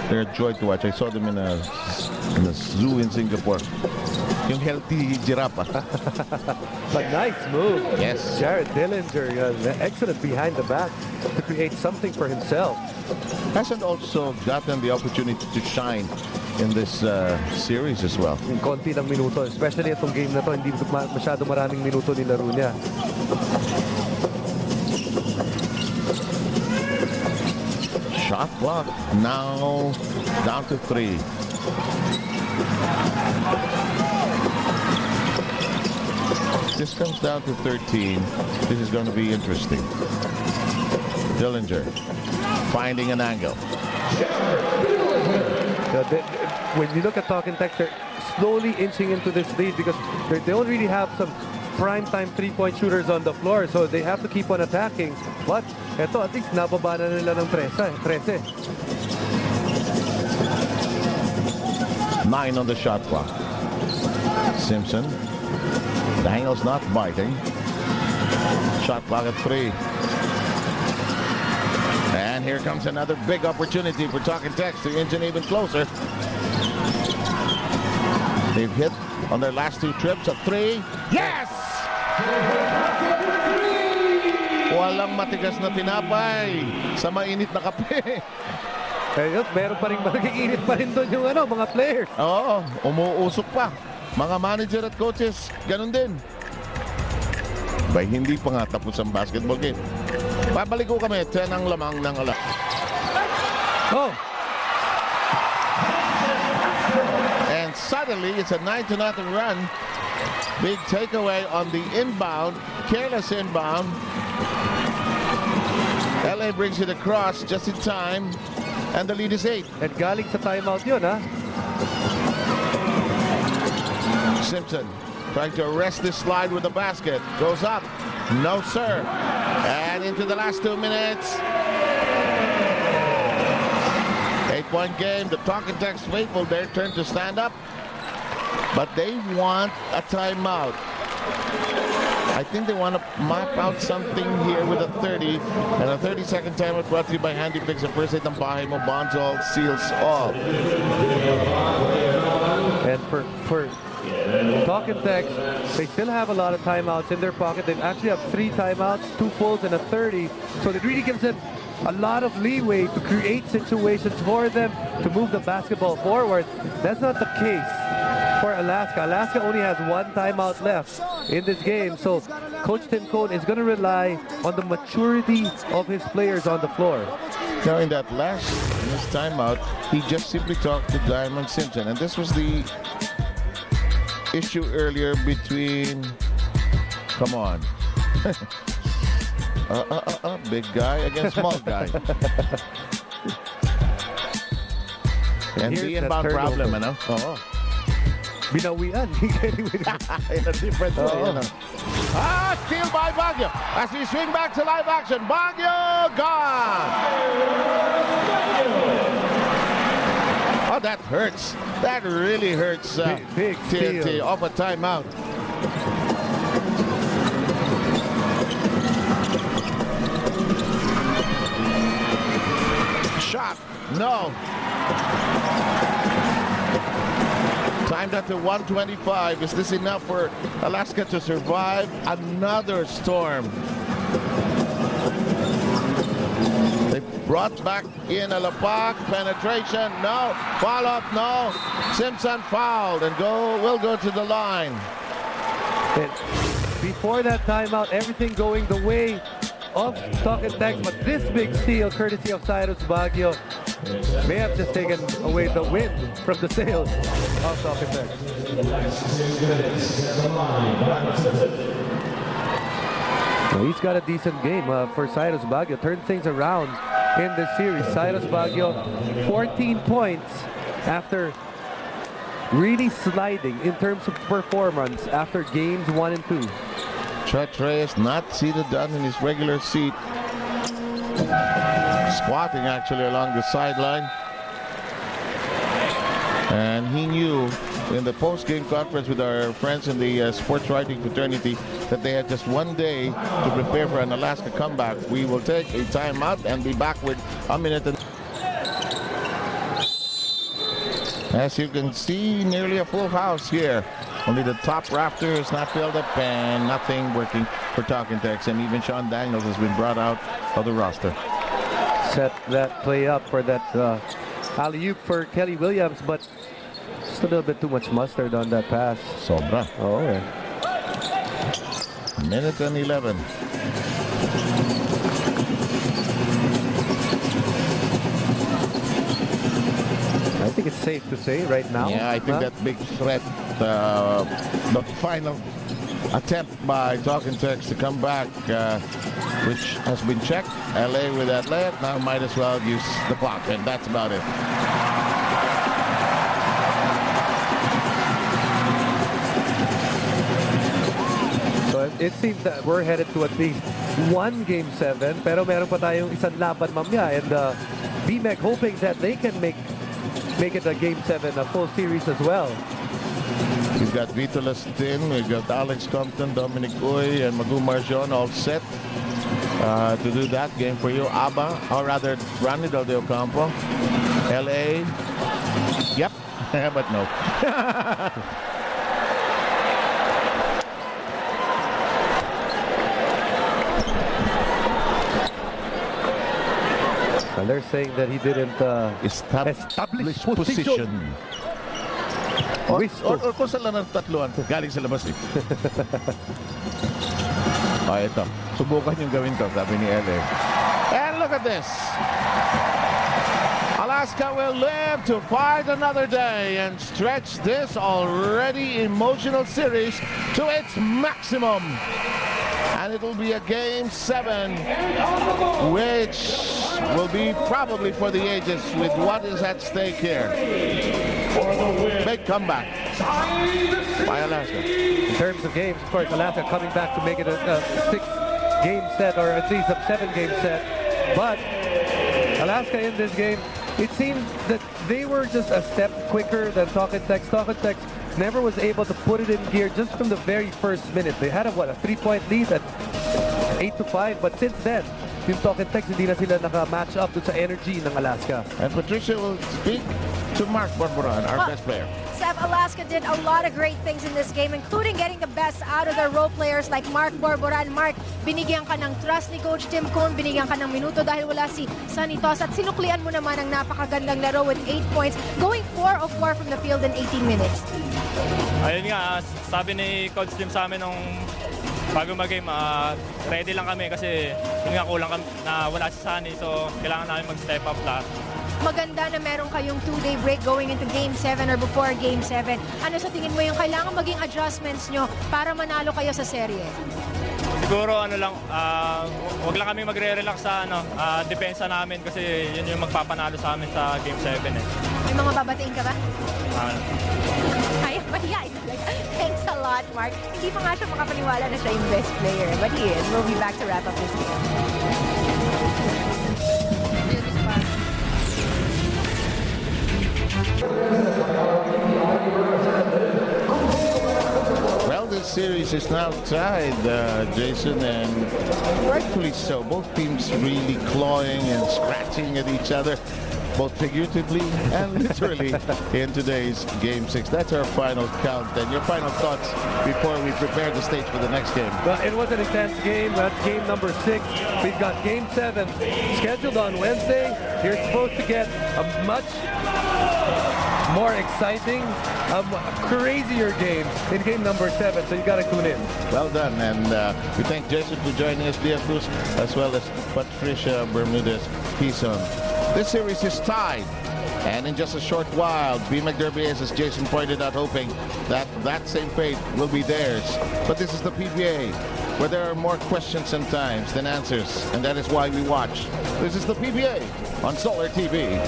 They're a joy to watch. I saw them in a zoo in Singapore. Yung healthy giraffe. But nice move. Yes. Jared Dillinger, excellent behind the back to create something for himself. Hasn't also gotten the opportunity to shine in this series as well. Yung konti ng minuto, especially itong game na to, hindi masyado maraming minuto nilaro niya. Shot clock now down to 3. This comes down to 13. This is going to be interesting. Dillinger finding an angle. When you look at Tropang Texters, they're slowly inching into this lead because they don't really have some prime-time three-point shooters on the floor, so they have to keep on attacking. But eto, at least nababa na nila ng 13. 9 on the shot clock. Simpson. The angle's not biting. Shot clock at 3. And here comes another big opportunity for Tropang Texters to inch in even closer. They've hit on their last 2 trips at 3. Yes! Walang matigas na tinapay sa mainit na kape. Ayun, meron pa rin, magiginit pa rin doon yung mga players. Oo, umuusok pa. Mga manager at coaches, ganun din. Bay, hindi pa nga tapos ang basketball game. Babalik ko kami, 10 ang lamang ng alas. Oh! And suddenly, it's a 9-0 run. Big takeaway on the inbound, careless inbound. LA brings it across just in time, and the lead is 8. At galing sa timeout yun, ha? Simpson trying to arrest this slide with the basket. Goes up. No, sir. And into the last 2 minutes. 8-point game. The Tropang Texters faithful, their turn to stand up. But they want a timeout. I think they want to map out something here with a 30. And a 30-second timeout brought to you by Handy Picks. The first item bahay mo, bonds all, seals all. And for Tropang Texters, they still have a lot of timeouts in their pocket. They actually have 3 timeouts, 2 fulls, and a 30. So it really gives them a lot of leeway to create situations for them to move the basketball forward. That's not the case for Alaska. Alaska only has 1 timeout left in this game. So Coach Tim Cone is going to rely on the maturity of his players on the floor. Now in that last timeout, he just simply talked to Diamond Simpson. And this was the issue earlier between, come on, big guy against small guy. And the inbound problem, ano? Oo. Binawian. In a different way, steal by Baguio. As we swing back to live action, Baguio gone. Oh, that hurts. That really hurts. Big TNT off a timeout. Shot. No. Timed at the 125. Is this enough for Alaska to survive another storm? They brought back in a Lapak. Penetration. No. Follow-up. No. Simpson fouled and will go to the line. And before that timeout, everything going the way of Tropang Texters, but this big steal, courtesy of Cyrus Baguio, may have just taken away the wind from the sails of Tropang Texters. Well, he's got a decent game for Cyrus Baguio. Turned things around in this series. Cyrus Baguio, 14 points after really sliding in terms of performance after games 1 and 2. Chot Reyes not seated down in his regular seat. Squatting actually along the sideline. And he knew in the post-game conference with our friends in the sports writing fraternity that they had just 1 day to prepare for an Alaska comeback. We will take a timeout and be back with a minute and As you can see, nearly a full house here. Only the top rafter is not filled up and nothing working for Talking Tex. And even Sean Daniels has been brought out of the roster. Set that play up for that alley-oop for Kelly Williams, but just a little bit too much mustard on that pass. Sobra. Oh, yeah. Minute and 11. I think it's safe to say right now. Yeah, I think that big threat, the final attempt by Talking Tex to come back, which has been checked. LA with that layup, now might as well use the clock, and that's about it. So it seems that we're headed to at least one Game 7, pero meron pa tayong isang laban mamaya, and BMEC hoping that they can make it a Game 7, a full series as well. We've got Vito Lastin, we've got Alex Compton, Dominic Uy, and Magu Marjon all set to do that game for you. Abba, or rather, Ronnie Del Dio Campo, LA. Yep, but no. Well, they're saying that he didn't establish position. Or kung saan lang ng tatluan, galing sa labas eh. Ito. Subukan yung gawin to, sabi ni LA. And look at this. Alaska will live to fight another day and stretch this already emotional series to its maximum. And it'll be a Game 7, which will be probably for the ages with what is at stake here. Big comeback by Alaska. In terms of games, of course, Alaska coming back to make it a 6-game set, or at least a 7-game set. But Alaska in this game, it seems that they were just a step quicker than Talking Tex. Talking Tex never was able to put it in gear just from the very first minute. They had a 3-point lead at 8-5, but since then, yung Talking Tex, hindi na sila naka-match up sa energy ng Alaska. And Patricia will speak to Mark Barbaran, our best player. Seb, Alaska did a lot of great things in this game, including getting the best out of their role players like Mark Barbaran. Mark, binigyan ka ng trust ni Coach Tim Cone, binigyan ka ng minuto dahil wala si Sonny Thoss, at sinuklian mo naman ang napakagandang laro with 8 points, going 4 of 4 from the field in 18 minutes. Ayun nga, sabi ni Coach Tim sa amin nung bago mag-game, ready lang kami kasi yun nga kulang kami na wala si Sonny, so kailangan namin mag-step up lahat. Maganda na meron kayong 2-day break going into Game 7 or before Game 7. Ano sa tingin mo yung kailangan maging adjustments nyo para manalo kayo sa serye? Siguro ano lang, wag lang kami magre-relax sa depensa namin kasi yun yung magpapanalo sa amin sa Game 7 eh. May mga babatiin ka ba? Kaya ba? Yeah, thanks a lot, Mark. Hindi pa nga siya makapaniwala na siya yung best player, but he is. We'll be back to wrap up this game. Well, this series is now tied, Jason, and rightfully so. Both teams really clawing and scratching at each other, both figuratively and literally in today's Game 6. That's our final count. And your final thoughts before we prepare the stage for the next game? Well, it was an intense game. That's game number 6. We've got Game 7 scheduled on Wednesday. You're supposed to get a much more exciting, crazier game in game number 7, so you got to tune in. Well done, and we thank Jason for joining us, Dia Cruz, as well as Patricia Bermudez-Pison. This series is tied, and in just a short while, BMEC Derby, as Jason pointed out, hoping that that same fate will be theirs. But this is the PBA, where there are more questions sometimes than answers, and that is why we watch. This is the PBA on Solar TV.